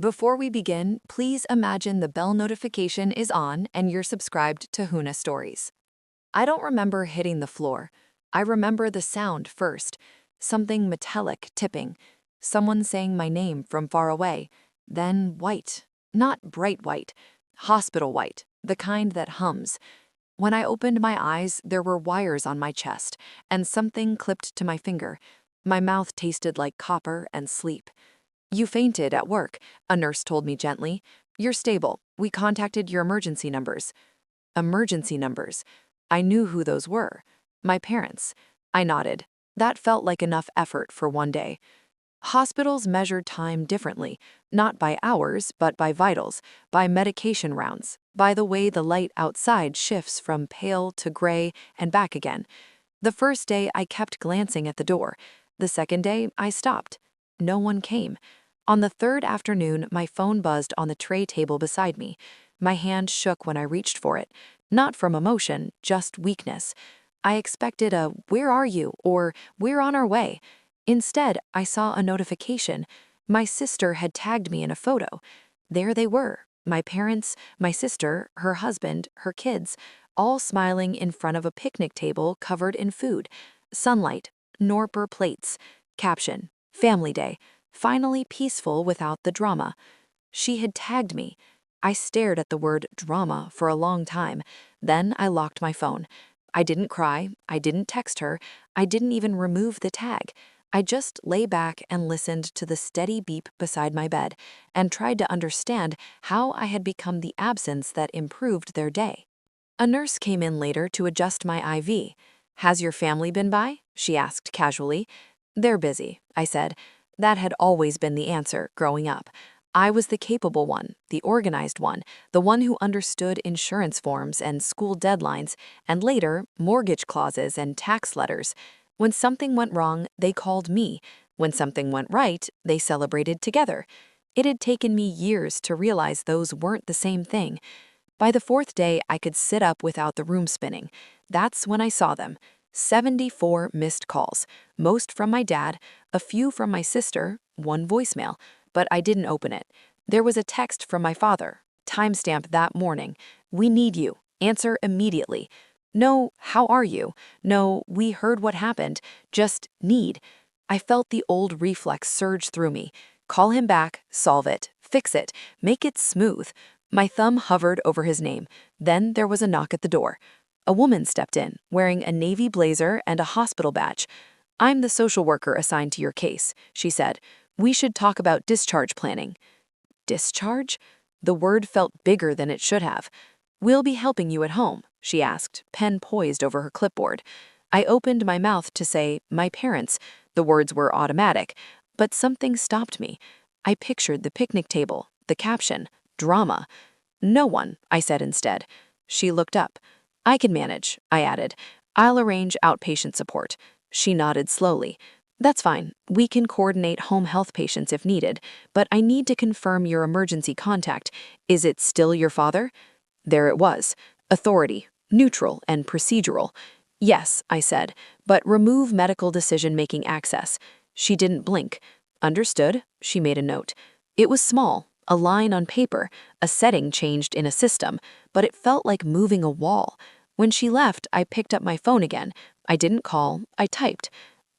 Before we begin, please imagine the bell notification is on and you're subscribed to Huna Stories. I don't remember hitting the floor. I remember the sound first, something metallic tipping, someone saying my name from far away, then white, not bright white, hospital white, the kind that hums. When I opened my eyes, there were wires on my chest, and something clipped to my finger. My mouth tasted like copper and sleep. You fainted at work, a nurse told me gently. You're stable. We contacted your emergency numbers. Emergency numbers. I knew who those were. My parents. I nodded. That felt like enough effort for one day. Hospitals measured time differently, not by hours, but by vitals, by medication rounds, by the way the light outside shifts from pale to gray and back again. The first day I kept glancing at the door. The second day I stopped. No one came. On the third afternoon, my phone buzzed on the tray table beside me. My hand shook when I reached for it, not from emotion, just weakness. I expected a "Where are you?" or "We're on our way." Instead, I saw a notification. My sister had tagged me in a photo. There they were, my parents, my sister, her husband, her kids, all smiling in front of a picnic table covered in food. Sunlight, Knorper plates. Caption, Family Day. Finally peaceful without the drama. She had tagged me. I stared at the word drama for a long time. Then I locked my phone. I didn't cry. I didn't text her. I didn't even remove the tag. I just lay back and listened to the steady beep beside my bed and tried to understand how I had become the absence that improved their day. A nurse came in later to adjust my IV. Has your family been by? She asked casually. They're busy, I said. That had always been the answer growing up. I was the capable one, the organized one, the one who understood insurance forms and school deadlines, and later, mortgage clauses and tax letters. When something went wrong, they called me. When something went right, they celebrated together. It had taken me years to realize those weren't the same thing. By the fourth day, I could sit up without the room spinning. That's when I saw them. 74 missed calls, most from my dad, a few from my sister, one voicemail, but I didn't open it. There was a text from my father, timestamp that morning. We need you. Answer immediately. No, how are you? No, we heard what happened. Just need. I felt the old reflex surge through me. Call him back, solve it, fix it, make it smooth. My thumb hovered over his name. Then there was a knock at the door. A woman stepped in, wearing a navy blazer and a hospital badge. I'm the social worker assigned to your case, she said. We should talk about discharge planning. Discharge? The word felt bigger than it should have. We'll be helping you at home, she asked, pen poised over her clipboard. I opened my mouth to say, my parents. The words were automatic, but something stopped me. I pictured the picnic table, the caption, drama. No one, I said instead. She looked up. I can manage, I added. I'll arrange outpatient support. She nodded slowly. That's fine. We can coordinate home health patients if needed, but I need to confirm your emergency contact. Is it still your father? There it was. Authority, neutral and procedural. Yes, I said, but remove medical decision-making access. She didn't blink. Understood, she made a note. It was small, a line on paper, a setting changed in a system, but it felt like moving a wall. When she left, I picked up my phone again. I didn't call, I typed.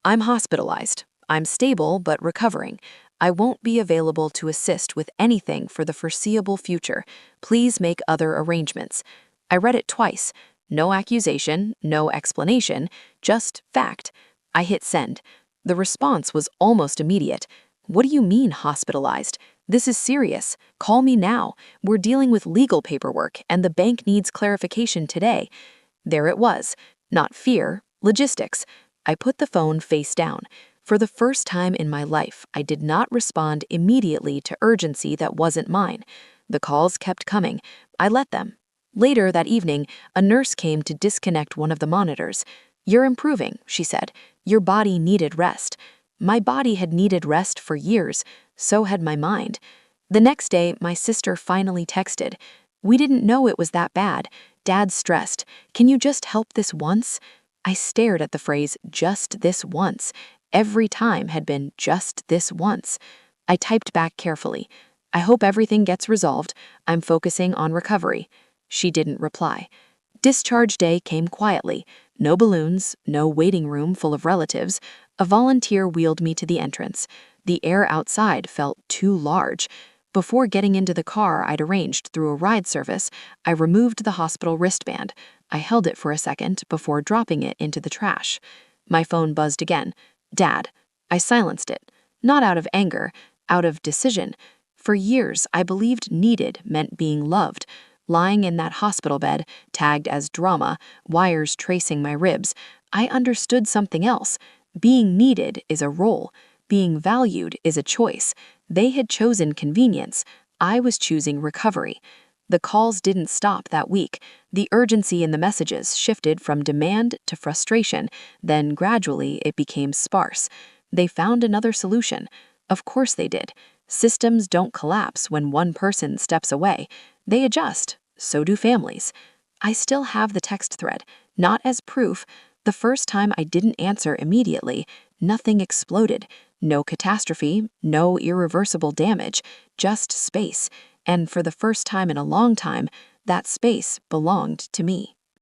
I'm hospitalized. I'm stable but recovering. I won't be available to assist with anything for the foreseeable future. Please make other arrangements. I read it twice. No accusation, no explanation, just fact. I hit send. The response was almost immediate. What do you mean hospitalized? This is serious. Call me now. We're dealing with legal paperwork and the bank needs clarification today. There it was. Not fear, logistics. I put the phone face down. For the first time in my life, I did not respond immediately to urgency that wasn't mine. The calls kept coming. I let them. Later that evening, a nurse came to disconnect one of the monitors. You're improving, she said. Your body needed rest. My body had needed rest for years. So had my mind. The next day, my sister finally texted. We didn't know it was that bad. Dad's stressed. Can you just help this once? I stared at the phrase, just this once. Every time had been just this once. I typed back carefully. I hope everything gets resolved. I'm focusing on recovery. She didn't reply. Discharge day came quietly. No balloons, no waiting room full of relatives. A volunteer wheeled me to the entrance. The air outside felt too large. Before getting into the car I'd arranged through a ride service, I removed the hospital wristband. I held it for a second before dropping it into the trash. My phone buzzed again. Dad. I silenced it. Not out of anger, out of decision. For years, I believed needed meant being loved. Lying in that hospital bed, tagged as drama, wires tracing my ribs, I understood something else. Being needed is a role. Being valued is a choice. They had chosen convenience. I was choosing recovery. The calls didn't stop that week. The urgency in the messages shifted from demand to frustration, then gradually it became sparse. They found another solution. Of course they did. Systems don't collapse when one person steps away. They adjust. So do families. I still have the text thread, not as proof. The first time I didn't answer immediately, nothing exploded. No catastrophe, no irreversible damage, just space. And for the first time in a long time, that space belonged to me.